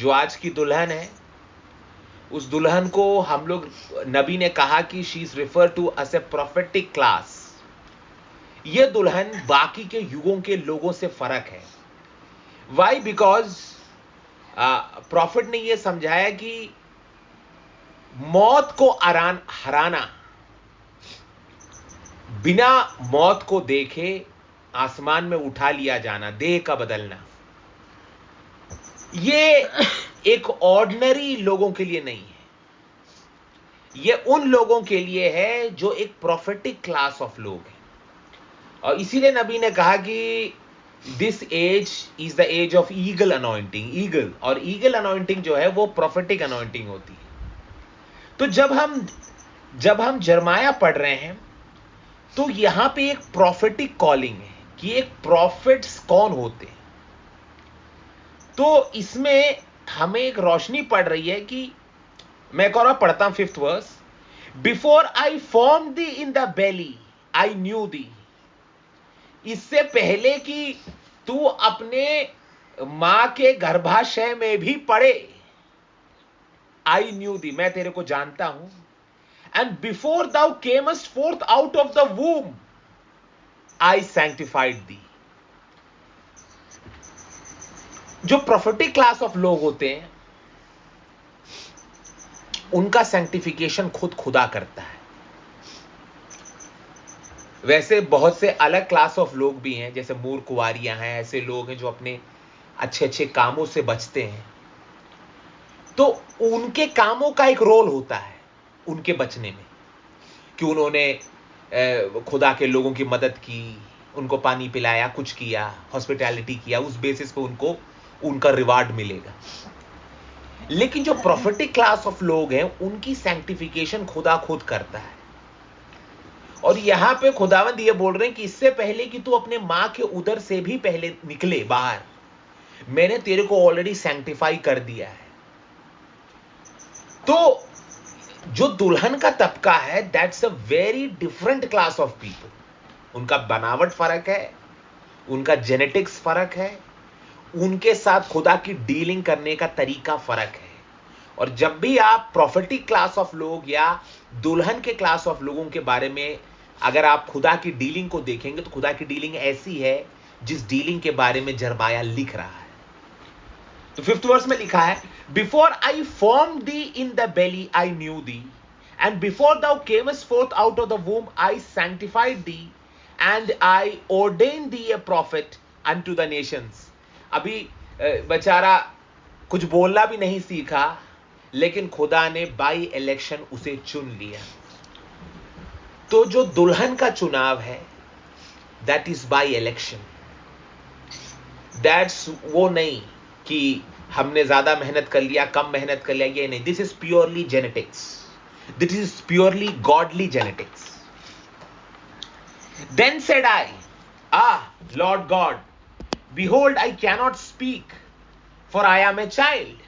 जो आज की दुल्हन है, उस दुल्हन को हम लोग, नबी ने कहा कि she is refer to as a prophetic class. ये दुल्हन बाकी के युगों के लोगों से फर्क है। वाई? बिकॉज प्रॉफिट ने यह समझाया कि मौत को हराना, बिना मौत को देखे आसमान में उठा लिया जाना, देह का बदलना, ये एक ऑर्डिनरी लोगों के लिए नहीं है। ये उन लोगों के लिए है जो एक प्रोफेटिक क्लास ऑफ लोग हैं। और इसीलिए नबी ने कहा कि this age is the age of eagle anointing. Eagle, और ईगल अनॉइंटिंग जो है वो प्रोफेटिक अनॉइंटिंग होती है। तो जब हम जरमाया पढ़ रहे हैं तो यहां पे एक प्रोफेटिक कॉलिंग है कि एक प्रॉफिट्स कौन होते हैं। तो इसमें हमें एक रोशनी पड़ रही है कि मैं एक और पढ़ता हूं 5th verse. Before I form thee in the belly I knew thee. इससे पहले कि तू अपने मां के गर्भाशय में भी पड़े, आई न्यू दी, मैं तेरे को जानता हूं। And before thou camest forth out of the womb I sanctified thee. जो प्रोफेटिक क्लास ऑफ लोग होते हैं उनका सैंक्टिफिकेशन खुद खुदा करता है। वैसे बहुत से अलग क्लास ऑफ लोग भी हैं, जैसे मूर्ख कुंवारियां हैं, ऐसे लोग हैं जो अपने अच्छे अच्छे कामों से बचते हैं। तो उनके कामों का एक रोल होता है उनके बचने में, कि उन्होंने खुदा के लोगों की मदद की, उनको पानी पिलाया, कुछ किया, हॉस्पिटैलिटी किया, उस बेसिस पे उनको उनका रिवार्ड मिलेगा। लेकिन जो प्रोफेटिक क्लास ऑफ लोग हैं उनकी सैंक्टिफिकेशन खुदा खुद करता है। और यहां पे खुदावंद ये बोल रहे हैं कि इससे पहले कि तू अपने मां के उदर से भी पहले निकले बाहर, मैंने तेरे को ऑलरेडी सैंक्टिफाई कर दिया है। तो जो दुल्हन का तबका है, that's a very different class of people. उनका बनावट फर्क है, उनका जेनेटिक्स फर्क है, उनके साथ खुदा की डीलिंग करने का तरीका फर्क है। और जब भी आप प्रोफेटिक क्लास ऑफ लोग या दुल्हन के क्लास ऑफ लोगों के बारे में अगर आप खुदा की डीलिंग को देखेंगे, तो खुदा की डीलिंग ऐसी है जिस डीलिंग के बारे में जरमाया लिख रहा है। तो 5th वर्स में लिखा है, before I form thee in the belly I knew thee, and before thou camest forth out of the womb I sanctified thee, and I ordain thee a prophet unto the nations. अभी बेचारा कुछ बोलना भी नहीं सीखा, लेकिन खुदा ने बाई इलेक्शन उसे चुन लिया। तो जो दुल्हन का चुनाव है, that is by election. That's वो नहीं कि हमने ज्यादा मेहनत कर लिया, कम मेहनत कर लिया, ये नहीं। This is purely genetics, this is purely godly genetics. Then said I, Lord God, behold I cannot speak, for I am a child.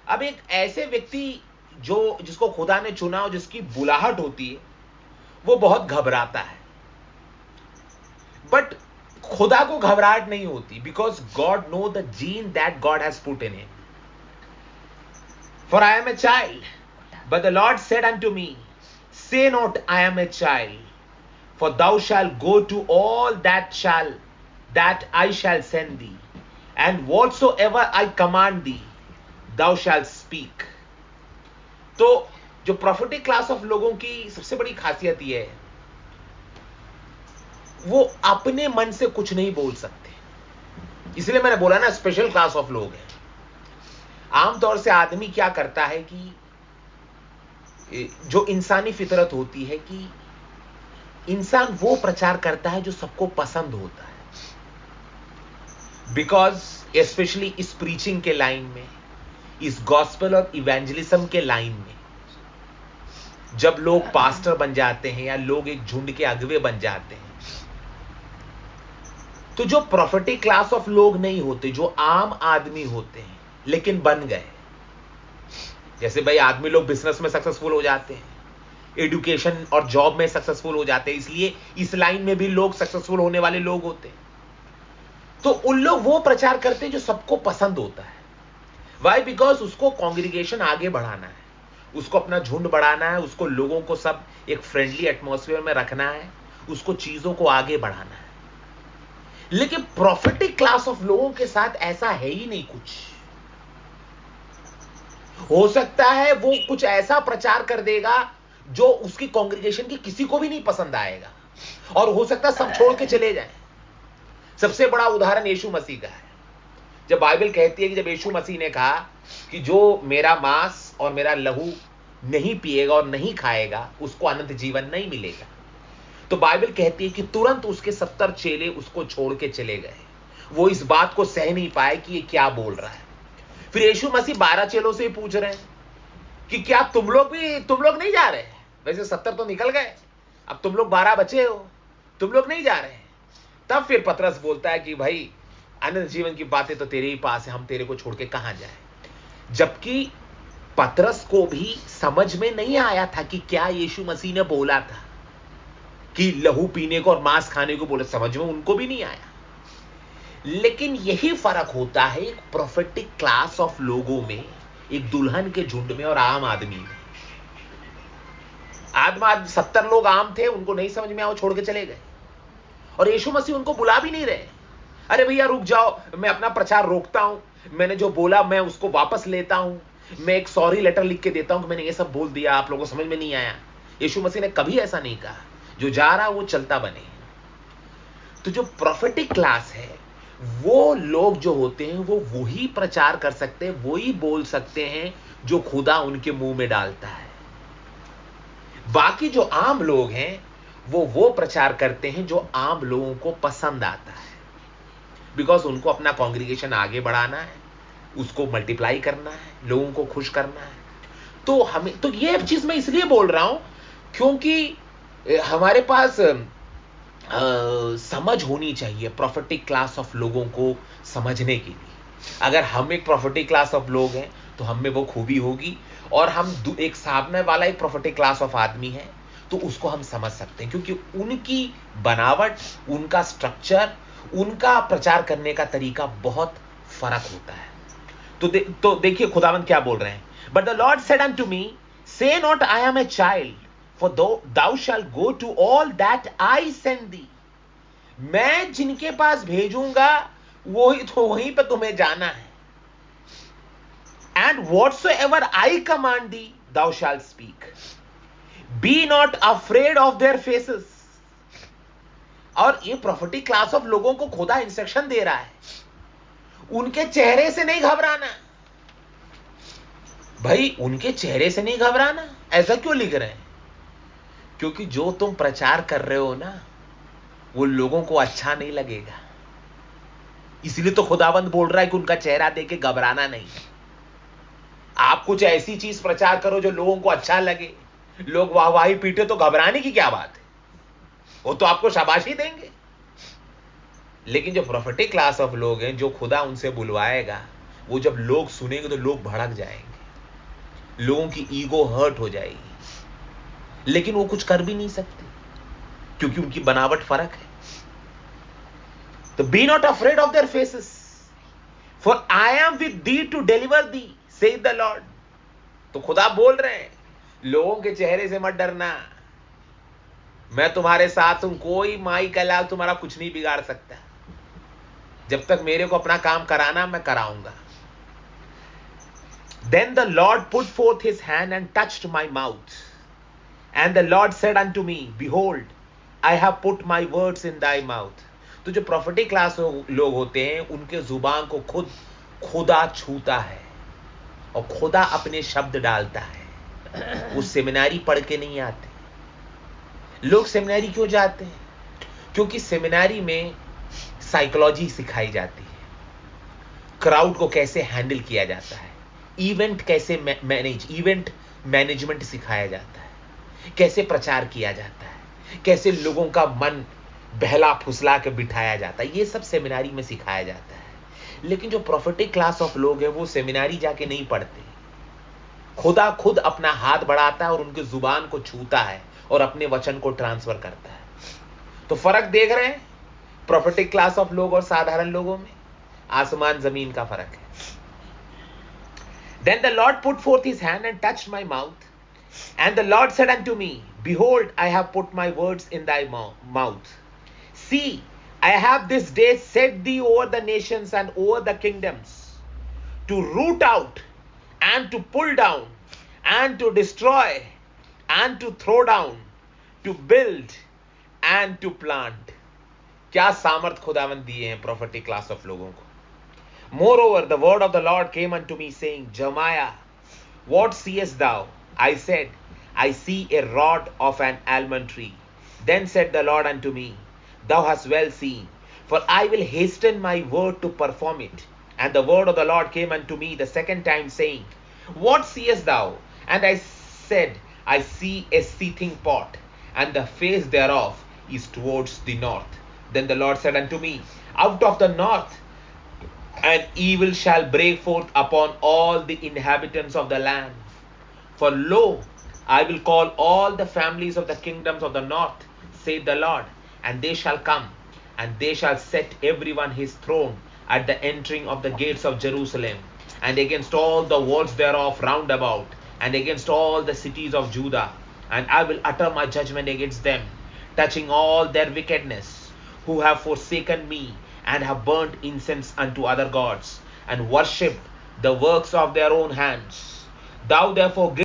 अब एक ऐसे व्यक्ति जिसको खुदा ने चुना और जिसकी बुलाहट होती है, वो बहुत घबराता है। बट खुदा को घबराहट नहीं होती, because God know the gene that God has put in him. For I am a child, but the Lord said unto me, say not I am a child, for thou shalt go to all that I shall send thee, and whatsoever I command thee thou shalt speak। तो जो prophetic class of लोगों की सबसे बड़ी खासियत यह है, वो अपने मन से कुछ नहीं बोल सकते। इसलिए मैंने बोला ना, स्पेशल क्लास ऑफ लोग हैं। आमतौर से आदमी क्या करता है कि जो इंसानी फितरत होती है कि इंसान वो प्रचार करता है जो सबको पसंद होता है। बिकॉज स्पेशली इस प्रीचिंग के लाइन में, इस गॉस्पेल और इवेंजलिज्म के लाइन में, जब लोग पास्टर बन जाते हैं या लोग एक झुंड के अगुवे बन जाते हैं, तो जो प्रोफेटिक क्लास ऑफ लोग नहीं होते, जो आम आदमी होते हैं लेकिन बन गए, जैसे भाई आदमी लोग बिजनेस में सक्सेसफुल हो जाते हैं, एजुकेशन और जॉब में सक्सेसफुल हो जाते हैं, इसलिए इस लाइन में भी लोग सक्सेसफुल होने वाले लोग होते हैं। तो उन लोग वो प्रचार करते हैं जो सबको पसंद होता है। वाई? बिकॉज उसको कॉन्ग्रीगेशन आगे बढ़ाना है, उसको अपना झुंड बढ़ाना है, उसको लोगों को सब एक फ्रेंडली एटमॉस्फेयर में रखना है, उसको चीजों को आगे बढ़ाना है। लेकिन प्रोफेटिक क्लास ऑफ लोगों के साथ ऐसा है ही नहीं कुछ। हो सकता है वो कुछ ऐसा प्रचार कर देगा जो उसकी कॉन्ग्रीगेशन की किसी को भी नहीं पसंद आएगा, और हो सकता है सब छोड़ के चले जाएं। सबसे बड़ा उदाहरण यीशु मसीह का है। जब बाइबल कहती है कि जब यीशु मसीह ने कहा कि जो मेरा मांस और मेरा लहू नहीं पिएगा और नहीं खाएगा उसको अनंत जीवन नहीं मिलेगा, तो बाइबल कहती है कि तुरंत उसके 70 चेले उसको छोड़ के चले गए। वो इस बात को सह नहीं पाए कि ये क्या बोल रहा है। फिर यीशु मसीह 12 चेलों से पूछ रहे हैं कि क्या तुम लोग नहीं जा रहे? वैसे 70 तो निकल गए, अब तुम लोग 12 बचे हो, तुम लोग नहीं जा रहे? तब फिर पतरस बोलता है कि भाई अनंत जीवन की बातें तो तेरे ही पास है, हम तेरे को छोड़ के कहां जाए। जबकि पतरस को भी समझ में नहीं आया था कि क्या यीशु मसीह ने बोला था, कि लहू पीने को और मांस खाने को बोले, समझ में उनको भी नहीं आया। लेकिन यही फर्क होता है एक प्रोफेटिक क्लास ऑफ लोगों में, एक दुल्हन के झुंड में और आम आदमी में। 70 लोग आम थे, उनको नहीं समझ में आया, वो छोड़ के चले गए, और यीशु मसीह उनको बुला भी नहीं रहे। अरे भैया रुक जाओ, मैं अपना प्रचार रोकता हूं, मैंने जो बोला मैं उसको वापस लेता हूं, मैं एक सॉरी लेटर लिख के देता हूं कि मैंने ये सब बोल दिया, आप लोगों को समझ में नहीं आया। यीशु मसीह ने कभी ऐसा नहीं कहा। जो जा रहा वो चलता बने। तो जो प्रोफेटिक क्लास है, वो लोग जो होते हैं वो वही प्रचार कर सकते हैं, वही बोल सकते हैं जो खुदा उनके मुंह में डालता है। बाकी जो आम लोग हैं वो प्रचार करते हैं जो आम लोगों को पसंद आता है, बिकॉज उनको अपना कॉन्ग्रीगेशन आगे बढ़ाना है, उसको मल्टीप्लाई करना है, लोगों को खुश करना है। तो ये चीज मैं इसलिए बोल रहा हूं क्योंकि हमारे पास समझ होनी चाहिए प्रोफेटिक क्लास ऑफ लोगों को समझने के लिए। अगर हम एक प्रोफेटिक क्लास ऑफ लोग हैं तो हम में वो खूबी होगी, और हम एक सामने वाला एक प्रोफेटिक क्लास ऑफ आदमी है तो उसको हम समझ सकते हैं, क्योंकि उनकी बनावट, उनका स्ट्रक्चर, उनका प्रचार करने का तरीका बहुत फर्क होता है। तो देखिए खुदावंद क्या बोल रहे हैं। But the Lord said unto me, say not I am a child, for thou shalt go to all that I send thee। मैं जिनके पास भेजूंगा वहीं पे तुम्हें जाना है। And whatsoever I command thee thou shalt speak, be not afraid of their faces। और ये प्रोफेटिक क्लास ऑफ लोगों को खुदा इंस्ट्रक्शन दे रहा है, उनके चेहरे से नहीं घबराना। भाई उनके चेहरे से नहीं घबराना, ऐसा क्यों लिख रहे हैं? क्योंकि जो तुम प्रचार कर रहे हो ना वो लोगों को अच्छा नहीं लगेगा, इसलिए तो खुदावंद बोल रहा है कि उनका चेहरा देख के घबराना नहीं। आप कुछ ऐसी चीज प्रचार करो जो लोगों को अच्छा लगे, लोग वाहवाही पीटे, तो घबराने की क्या बात है, वो तो आपको शाबाशी देंगे। लेकिन जो प्रोफेटिक क्लास ऑफ लोग हैं, जो खुदा उनसे बुलवाएगा, वो जब लोग सुनेंगे तो लोग भड़क जाएंगे, लोगों की ईगो हर्ट हो जाएगी, लेकिन वो कुछ कर भी नहीं सकते क्योंकि उनकी बनावट फर्क है। तो be not afraid of their faces, for I am with thee to deliver thee, said the Lord. तो खुदा बोल रहे हैं लोगों के चेहरे से मत डरना, मैं तुम्हारे साथ हूं, कोई माई का लाल तुम्हारा कुछ नहीं बिगाड़ सकता। जब तक मेरे को अपना काम कराना मैं कराऊंगा। Then the Lord put forth his hand and touched my mouth. And the Lord said unto me, behold, I have put my words in thy mouth। तो जो प्रोफेटिक क्लास लोग होते हैं उनके जुबान को खुद खुदा छूता है और खुदा अपने शब्द डालता है। वो सेमिनारी पढ़ के नहीं आते। लोग सेमिनारी क्यों जाते हैं? क्योंकि सेमिनारी में साइकोलॉजी सिखाई जाती है, क्राउड को कैसे हैंडल किया जाता है, इवेंट कैसे इवेंट मैनेजमेंट सिखाया जाता है, कैसे प्रचार किया जाता है, कैसे लोगों का मन बहला फुसला के बिठाया जाता है, ये सब सेमिनारी में सिखाया जाता है। लेकिन जो प्रोफेटिक क्लास ऑफ लोग हैं वो सेमिनारी जाके नहीं पढ़ते। खुदा खुद अपना हाथ बढ़ाता है और उनके जुबान को छूता है और अपने वचन को ट्रांसफर करता है। तो फर्क देख रहे हैं प्रोफेटिक क्लास ऑफ लोग और साधारण लोगों में? आसमान जमीन का फर्क है। Then the Lord put forth his hand and touched my mouth. And the Lord said unto me, Behold, I have put my words in thy mouth. See, I have this day set thee over the nations and over the kingdoms, to root out and to pull down and to destroy and to throw down, to build and to plant. क्या सामर्थ खुदावंद दिए हैं prophetic class of लोगों को. Moreover, the word of the Lord came unto me, saying, Jeremiah, what seest thou? I said, I see a rod of an almond tree. Then said the Lord unto me, Thou hast well seen, for I will hasten my word to perform it. And the word of the Lord came unto me the second time, saying, What seest thou? And I said, I see a seething pot, and the face thereof is towards the north. Then the Lord said unto me, Out of the north and evil shall break forth upon all the inhabitants of the land. For lo, I will call all the families of the kingdoms of the north, saith the Lord, and they shall come, and they shall set everyone his throne at the entering of the gates of Jerusalem, and against all the walls thereof round about, and against all the cities of Judah. And I will utter my judgment against them, touching all their wickedness, who have forsaken me, and have burnt incense unto other gods, and worshipped the works of their own hands. Thou therefore